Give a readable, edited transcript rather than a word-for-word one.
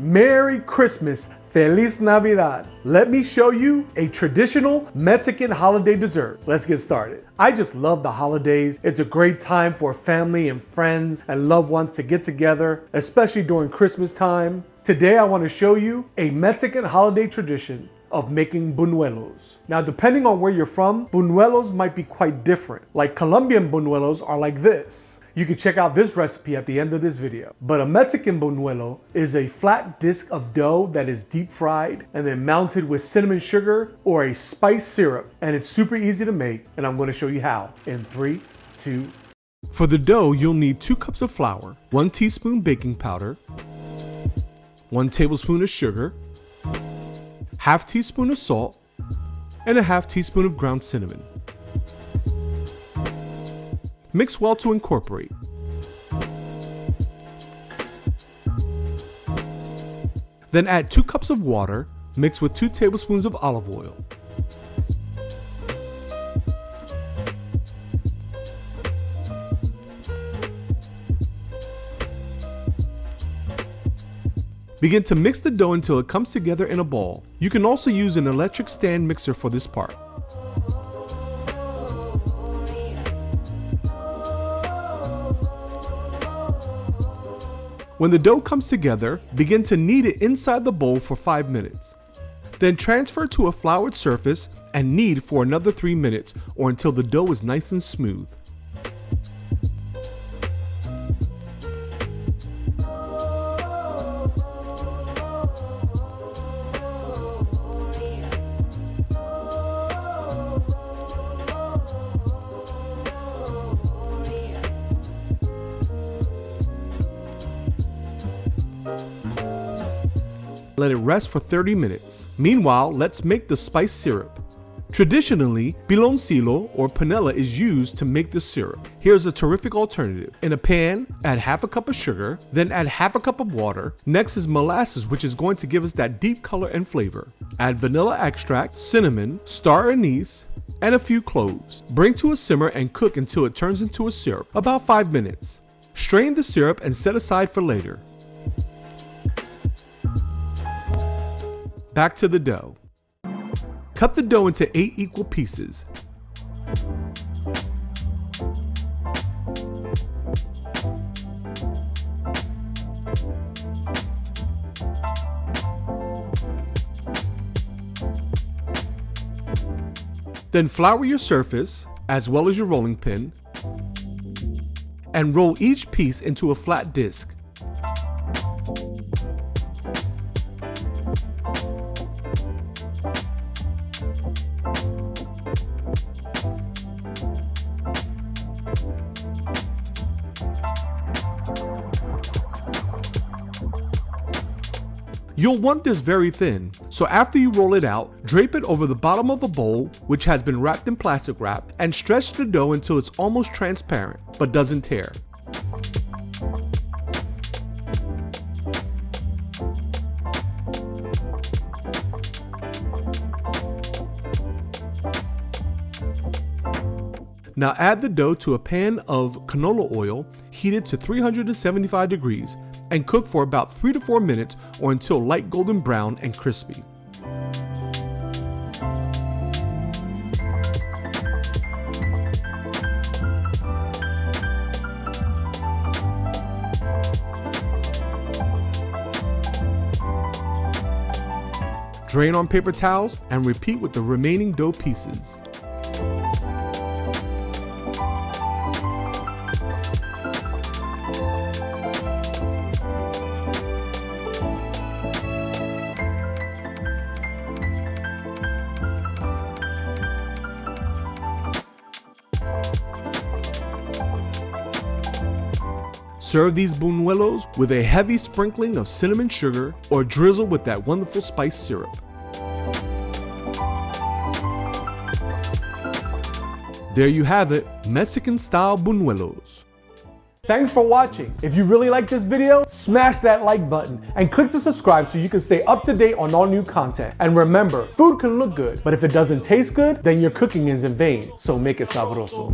Merry Christmas, Feliz Navidad. Let me show you a traditional Mexican holiday dessert. Let's get started. I just love the holidays. It's a great time for family and friends and loved ones to get together, especially during Christmas time. Today I want to show you a Mexican holiday tradition of making buñuelos. Now, depending on where you're from, buñuelos might be quite different. Like Colombian buñuelos are like this. You can check out this recipe at the end of this video. But a Mexican buñuelo is a flat disc of dough that is deep fried and then mounted with cinnamon sugar or a spice syrup. And it's super easy to make, and I'm going to show you how in 3, 2. For the dough, you'll need 2 cups of flour, 1 teaspoon baking powder, 1 tablespoon of sugar, ½ teaspoon of salt, and ½ teaspoon of ground cinnamon. Mix well to incorporate. Then add 2 cups of water, mixed with 2 tablespoons of olive oil. Begin to mix the dough until it comes together in a ball. You can also use an electric stand mixer for this part. When the dough comes together, begin to knead it inside the bowl for 5 minutes. Then transfer to a floured surface and knead for another 3 minutes or until the dough is nice and smooth. Let it rest for 30 minutes. Meanwhile, let's make the spice syrup. Traditionally, Piloncillo or panela is used to make the syrup. Here's a terrific alternative. In a pan, add ½ cup of sugar, then add ½ cup of water. Next is molasses, which is going to give us that deep color and flavor. Add vanilla extract, cinnamon, star anise, and a few cloves. Bring to a simmer and cook until it turns into a syrup, about 5 minutes. Strain the syrup and set aside for later. Back to the dough. Cut the dough into 8 equal pieces. Then flour your surface, as well as your rolling pin, and roll each piece into a flat disc. You'll want this very thin, so after you roll it out, drape it over the bottom of a bowl which has been wrapped in plastic wrap and stretch the dough until it's almost transparent but doesn't tear. Now add the dough to a pan of canola oil heated to 375 degrees and cook for about 3 to 4 minutes or until light golden brown and crispy. Drain on paper towels and repeat with the remaining dough pieces. Serve these buñuelos with a heavy sprinkling of cinnamon sugar or drizzle with that wonderful spice syrup. There you have it, Mexican style buñuelos. Thanks for watching. If you really like this video, smash that like button and click to subscribe so you can stay up to date on all new content. And remember, food can look good, but if it doesn't taste good, then your cooking is in vain. So make it sabroso.